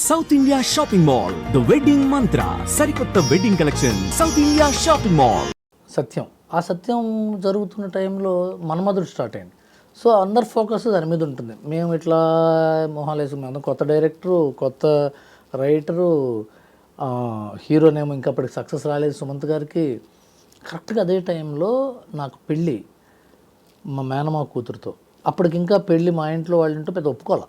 South India shopping mall the wedding Mantra సరికొత్త wedding collection south India shopping mall. Satyam ఆ సత్యం జరుగుతున్న టైంలో మన్మధుడు స్టార్ట్ అయింది. సో అందరి ఫోకస్ దాని మీద ఉంటుంది. మేము ఇట్లా మొహాలేసు మేము కొత్త డైరెక్టరు, కొత్త రైటరు, హీరోనేమో ఇంకా అప్పటికి సక్సెస్ రాలేదు సుమంత్ గారికి. కరెక్ట్గా అదే టైంలో నాకు పెళ్ళి మా మేనమా కూతురుతో. అప్పటికి ఇంకా పెళ్ళి మా ఇంట్లో వాళ్ళ ఇంట్లో పెద్ద ఒప్పుకోవాలి.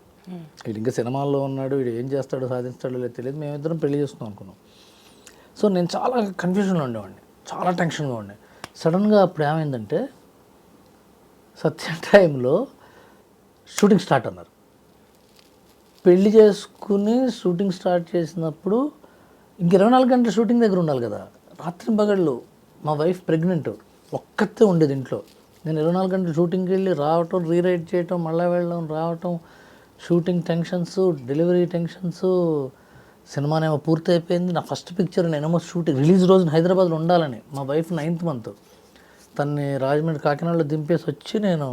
వీడు ఇంకా సినిమాల్లో ఉన్నాడు, వీడు ఏం చేస్తాడో సాధిస్తాడో లేదు తెలియదు. మేమిద్దరం పెళ్లి చేసుకుందాం అనుకున్నాం. సో నేను చాలా కన్ఫ్యూజన్లో ఉండేవాడిని, చాలా టెన్షన్గా ఉండే. సడన్గా అప్పుడు ఏమైందంటే సత్యం టైంలో షూటింగ్ స్టార్ట్ అన్నారు. పెళ్లి చేసుకుని షూటింగ్ స్టార్ట్ చేసినప్పుడు ఇంక 24 గంటల షూటింగ్ దగ్గర ఉండాలి కదా. రాత్రి పగళ్ళు మా వైఫ్ ప్రెగ్నెంట్, ఒక్కతే ఉండేది ఇంట్లో. నేను 24 గంటలు షూటింగ్కి వెళ్ళి రావటం, రీరైట్ చేయటం, మళ్ళీ వెళ్ళడం రావటం, షూటింగ్ టెన్షన్స్, డెలివరీ టెన్షన్స్. సినిమానేమో పూర్తి అయిపోయింది. నా ఫస్ట్ పిక్చర్ నేనేమో షూటింగ్ రిలీజ్ రోజున హైదరాబాద్లో ఉండాలని. మా వైఫ్ 9th month తన్ని రాజమండ్రి కాకినాడలో దింపేసి వచ్చి నేను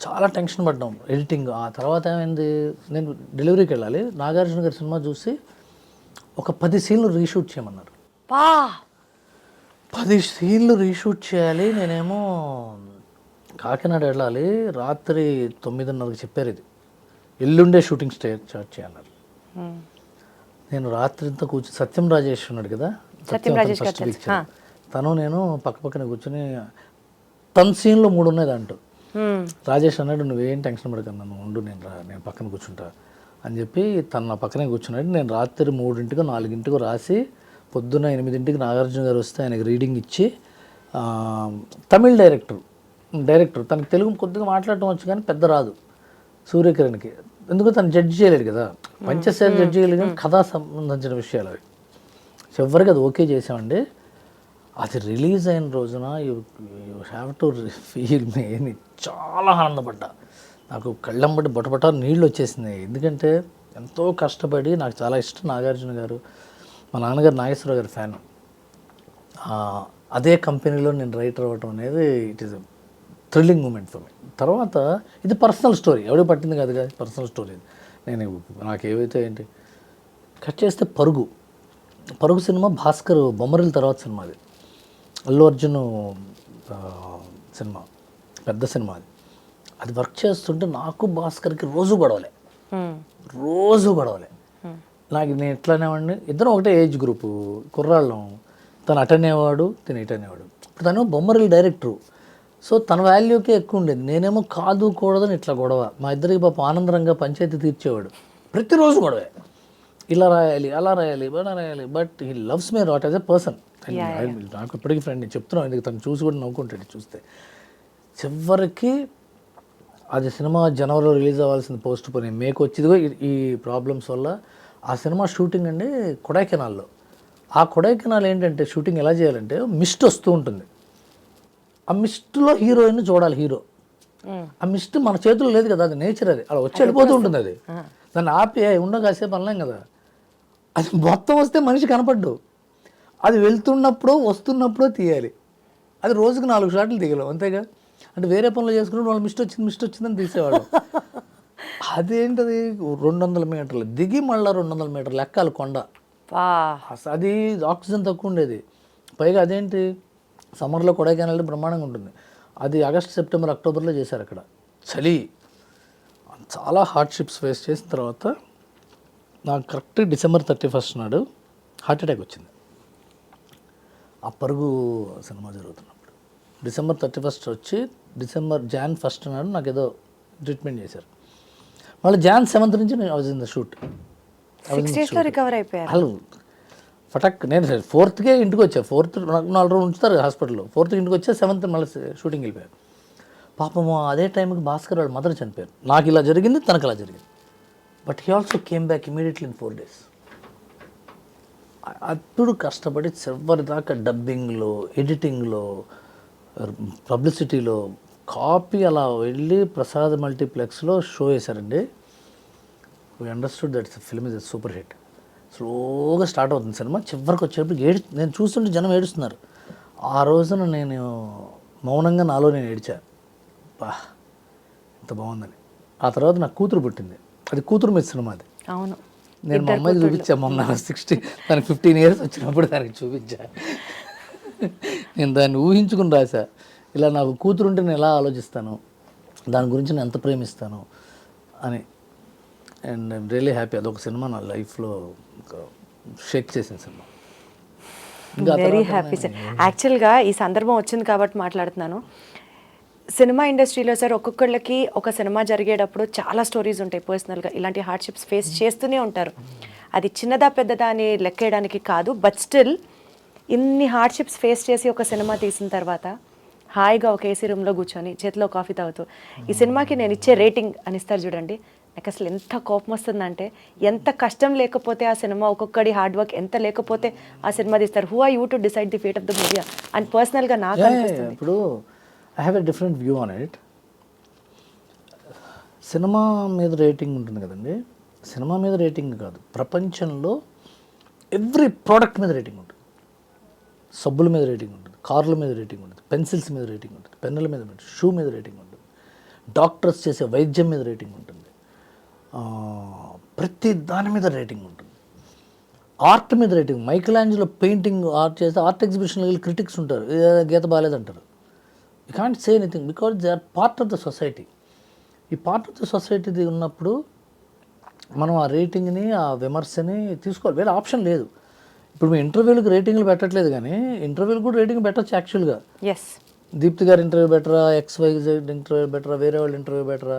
చాలా టెన్షన్ పడ్డాం ఎడిటింగ్. ఆ తర్వాత ఏమైంది, నేను డెలివరీకి వెళ్ళాలి. నాగార్జున గారి సినిమా చూసి ఒక 10 సీన్లు రీషూట్ చేయమన్నారు. 10 సీన్లు రీషూట్ చేయాలి. నేనేమో కాకినాడ వెళ్ళాలి. రాత్రి 9:30కి చెప్పారు, ఇది ఎల్లుండే షూటింగ్ స్టార్ట్ చేయాలన్నారు. నేను రాత్రి అంతా కూర్చొని, సత్యం రాజేష్ ఉన్నాడు కదా, ఫస్ట్ పిక్చర్, తను నేను పక్కన కూర్చొని తన సీన్లో 3 ఉన్నాయి దాంట్లో. రాజేష్ అన్నాడు, నువ్వేం టెన్షన్ పడకన్నా, నువ్వు ఉండు, నేను పక్కన కూర్చుంటా అని చెప్పి తను నా పక్కనే కూర్చున్నాడు. నేను రాత్రి 3ంటికో 4ంటికో రాసి పొద్దున్న 8ంటికి నాగార్జున గారు వస్తే ఆయనకి రీడింగ్ ఇచ్చి, తమిళ్ డైరెక్టర్ తనకి తెలుగు కొద్దిగా మాట్లాడటం వచ్చు కానీ పెద్ద రాదు సూర్యకిరణ్కి. ఎందుకు తను జడ్జి చేయలేడు కదా, పంచశైలి జడ్జి చేయలేదు కానీ కథా సంబంధించిన విషయాలు అవి. చివరికి అది ఓకే చేసామండి. అది రిలీజ్ అయిన రోజున యూ హ్యావ్ టు ఫీల్ మీ, చాలా ఆనందపడ్డా. నాకు కళ్ళంబడి బొటబొట నీళ్ళు వచ్చేసినాయి. ఎందుకంటే ఎంతో కష్టపడి, నాకు చాలా ఇష్టం నాగార్జున గారు, మా నాన్నగారు నాగేశ్వరరావు గారి ఫ్యాన్. అదే కంపెనీలో నేను రైటర్ అవ్వటం అనేది it is thrilling moment for me. తర్వాత ఇది పర్సనల్ స్టోరీ, ఎవడో పట్టింది కాదు కదా, పర్సనల్ స్టోరీ. నేను నాకు ఏవైతే ఏంటి కట్ చేస్తే పరుగు సినిమా భాస్కర్ బొమ్మరిల తర్వాత సినిమా, అది అల్లు అర్జున్ సినిమా, పెద్ద సినిమా. అది వర్క్ చేస్తుంటే నాకు భాస్కర్కి రోజు గొడవలే. నాకు నేను ఎట్లనేవాడిని, ఇద్దరం ఒకటే ఏజ్ గ్రూపు, కుర్రాళ్ళం. తను అటనేవాడు, తను ఇటనేవాడు. తను బొమ్మరిల్ డైరెక్టరు, సో తన వాల్యూకే ఎక్కువ ఉండేది. నేనేమో కాదు కూడదని ఇట్లా గొడవ. మా ఇద్దరికి పాప ఆనందరంగా పంచాయతీ తీర్చేవాడు. ప్రతిరోజు గొడవే, ఇలా రాయాలి, అలా రాయాలి, ఇలా రాయాలి. But he loves me not as a person. నాకు ఇప్పటికీ ఫ్రెండ్, నేను చెప్తున్నాను, ఎందుకు తను చూసి కూడా నవ్వుకుంటాడు చూస్తే. చివరికి అది సినిమా జనవరిలో రిలీజ్ అవ్వాల్సింది పోస్ట్ పోయి మేకు వచ్చిందిగో ఈ ప్రాబ్లమ్స్ వల్ల. ఆ సినిమా షూటింగ్ అండి కొడైకెనాల్లో. ఆ కొడైకెనాల్ ఏంటంటే షూటింగ్ ఎలా చేయాలంటే మిస్ట్ వస్తూ ఉంటుంది. ఆ మిస్ట్లో హీరోయిన్ చూడాలి. హీరో ఆ మిస్ట్ మన చేతుల్లో లేదు కదా, అది నేచర్, అది అలా వచ్చి వెళ్ళిపోతూ ఉంటుంది. అది దాన్ని ఆపి కాసేపు అనలేం కదా. అది మొత్తం వస్తే మనిషి కనపడ్డు. అది వెళ్తున్నప్పుడు వస్తున్నప్పుడో తీయాలి. అది రోజుకు 4 షాట్లు తీయలేం, అంతేగా. అంటే వేరే పనులు చేసుకున్నప్పుడు వాళ్ళు మిస్ట్ వచ్చిందని తీసేవాడు. అదేంటది 200 మీటర్లు దిగి మళ్ళీ 200 మీటర్లు ఎక్కాలి కొండ. అది ఆక్సిజన్ తక్కువ ఉండేది. పైగా అదేంటి సమ్మర్లో కొడైకెనాల్ బ్రహ్మాండంగా ఉంటుంది. అది ఆగస్ట్, సెప్టెంబర్, అక్టోబర్లో చేశారు. అక్కడ చలి, చాలా హార్డ్షిప్స్ ఫేస్ చేసిన తర్వాత నాకు కరెక్ట్ December 31st నాడు హార్ట్ అటాక్ వచ్చింది. ఆ పరుగు సినిమా జరుగుతున్నప్పుడు December 31st వచ్చి Jan 1st నాడు నాకు ఏదో ట్రీట్మెంట్ చేశారు. మళ్ళీ Jan 7th నుంచి నేను was in the shoot. Recover అయిపోయారు. వాళ్ళు ఫటక్. నేను 4th ఇంటికి వచ్చా. 4th 4 రోజులు ఉంచుతారు హాస్పిటల్లో. 4th ఇంటికి వచ్చా, 7th మళ్ళీ షూటింగ్ వెళ్ళిపోయారు. పాపము అదే టైంకి భాస్కర్ వాళ్ళ మదర్ చనిపోయారు. నాకు ఇలా జరిగింది, తనకు అలా జరిగింది. But he also came back immediately in 4 days. అప్పుడు కష్టపడి చివరి దాకా డబ్బింగ్లో, ఎడిటింగ్లో, పబ్లిసిటీలో, కాపీ అలా వెళ్ళి ప్రసాద్ మల్టీప్లెక్స్లో షో వేశారండి. We understood that film is a super hit. స్లోగా స్టార్ట్ అవుతుంది సినిమా. చివరికి వచ్చేటప్పుడు నేను చూస్తుంటే జనం ఏడుస్తున్నారు. ఆ రోజున నేను మౌనంగా నాలో నేను ఏడ్చా, బా ఎంత బాగుందని. ఆ తర్వాత నాకు కూతురు పుట్టింది. అది కూతురు మీద సినిమా. అది అవును, నేను మా అమ్మాయికి చూపించా మొన్న 60 తనకి 15 years వచ్చినప్పుడు దానికి చూపించా. నేను దాన్ని ఊహించుకుని రాసా, ఇలా నాకు కూతురుంటే నేను ఎలా ఆలోచిస్తాను, దాని గురించి నేను ఎంత ప్రేమిస్తాను అని. And I'm really happy. అదొక సినిమా నా లైఫ్లో షేక్ చేసిన సినిమా. Very happy sir. యాక్చువల్గా ఈ సందర్భం వచ్చింది కాబట్టి మాట్లాడుతున్నాను. సినిమా ఇండస్ట్రీలో సార్ ఒక్కొక్కళ్ళకి ఒక సినిమా జరిగేటప్పుడు చాలా స్టోరీస్ ఉంటాయి పర్సనల్గా. ఇలాంటి హార్డ్షిప్స్ ఫేస్ చేస్తూనే ఉంటారు. అది చిన్నదా పెద్దదా అని లెక్కేయడానికి కాదు, బట్ స్టిల్ ఇన్ని హార్డ్షిప్స్ ఫేస్ చేసి ఒక సినిమా తీసిన తర్వాత హాయిగా ఒక ఏసీ రూమ్లో కూర్చొని చేతిలో కాఫీ తాగుతూ ఈ సినిమాకి నేను ఇచ్చే రేటింగ్ అని ఇస్తారు చూడండి, నాకు అసలు ఎంత కోపం వస్తుందంటే, ఎంత కష్టం లేకపోతే ఆ సినిమా, ఒక్కొక్కడి హార్డ్ వర్క్ ఎంత లేకపోతే ఆ సినిమా తీస్తారు. Who are you to decide the fate of the movie అని పర్సనల్గా నాకు అనిపిస్తుంది. ఇప్పుడు I have a different view on it. Cinema మీద రేటింగ్ ఉంటుంది కదండి, సినిమా మీద రేటింగ్ కాదు, ప్రపంచంలో ఎవ్రీ ప్రోడక్ట్ మీద రేటింగ్ ఉంటుంది. సబ్బుల మీద రేటింగ్ ఉంటుంది, కార్ల మీద రేటింగ్ ఉంటుంది, పెన్సిల్స్ మీద రేటింగ్ ఉంటుంది, పెన్నుల మీద, షూ మీద రేటింగ్ ఉంటుంది, డాక్టర్స్ చేసే వైద్యం మీద రేటింగ్ ఉంటుంది, ప్రతి దాని మీద రేటింగ్ ఉంటుంది. ఆర్ట్ మీద rating, Michelangelo painting art చేస్తే ఆర్ట్ ఎగ్జిబిషన్లో వెళ్ళి క్రిటిక్స్ ఉంటారు, గీత బాగాలేదంటారు. You can't say anything because they are part of the society. ఈ పార్ట్ ఆఫ్ ద సొసైటీది ఉన్నప్పుడు మనం ఆ రేటింగ్ని, ఆ విమర్శని తీసుకోవాలి, వేరే ఆప్షన్ లేదు. ఇప్పుడు మీ ఇంటర్వ్యూలకు రేటింగ్లు పెట్టట్లేదు, కానీ ఇంటర్వ్యూలు కూడా రేటింగ్ పెట్టచ్చు యాక్చువల్గా. ఎస్, దీప్తి గారి ఇంటర్వ్యూ బెటరా, XYZ ఇంటర్వ్యూ బెటరా, వేరే వాళ్ళ ఇంటర్వ్యూ బెటరా,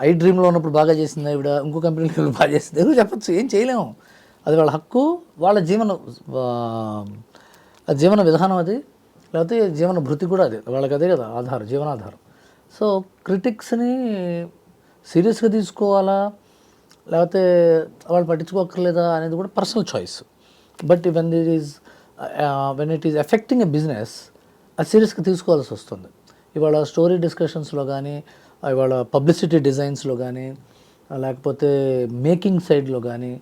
ఐ డ్రీమ్లో ఉన్నప్పుడు బాగా చేసింది ఆవిడ, ఇంకో కంపెనీలో బాగా చేసింది, ఎవరు చెప్పచ్చు, ఏం చేయలేము. అది వాళ్ళ హక్కు, వాళ్ళ జీవన విధానం అది, లేకపోతే జీవన భృతి కూడా అది, వాళ్ళకి అదే కదా ఆధారం, జీవనాధారం. సో క్రిటిక్స్ని సీరియస్గా తీసుకోవాలా లేకపోతే వాళ్ళు పట్టించుకోకర్లేదా అనేది కూడా personal choice. But when it is affecting a business, అది సీరియస్గా తీసుకోవాల్సి వస్తుంది. ఇవాళ స్టోరీ డిస్కషన్స్లో కానీ, ఇవాళ పబ్లిసిటీ డిజైన్స్లో కానీ, లేకపోతే మేకింగ్ సైడ్లో కానీ,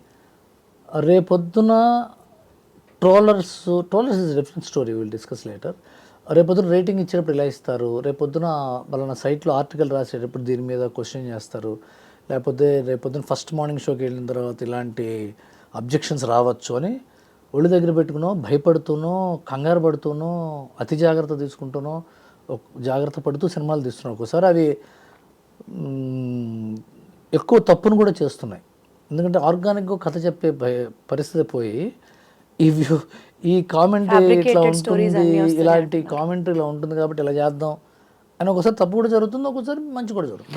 రేపొద్దున trollers is different story, will discuss later. రేపొద్దున రేటింగ్ ఇచ్చేటప్పుడు ఇలా ఇస్తారు, రేపొద్దున వాళ్ళ సైట్లో ఆర్టికల్ రాసేటప్పుడు దీని మీద క్వశ్చన్ చేస్తారు, లేకపోతే రేపొద్దున ఫస్ట్ మార్నింగ్ షోకి వెళ్ళిన తర్వాత ఇలాంటి అబ్జెక్షన్స్ రావచ్చు అని ఒళ్ళు దగ్గర పెట్టుకునో, భయపడుతూనో, కంగారు పడుతూనో, అతి జాగ్రత్త తీసుకుంటూనో, జాగ్రత్త పడుతూ సినిమాలు తీస్తున్నాయి. ఒకసారి అవి ఎక్కువ తప్పును కూడా చేస్తున్నాయి. ఎందుకంటే ఆర్గానిక్గా కథ చెప్పే పరిస్థితి పోయి ఈ కామెంటరీ ఇట్లా ఉంటుంది, ఇలాంటి కామెంటరీ ఇలా ఉంటుంది కాబట్టి ఇలా చేద్దాం అని ఒకసారి తప్పు కూడా జరుగుతుంది, ఒకసారి మంచి కూడా జరుగుతుంది.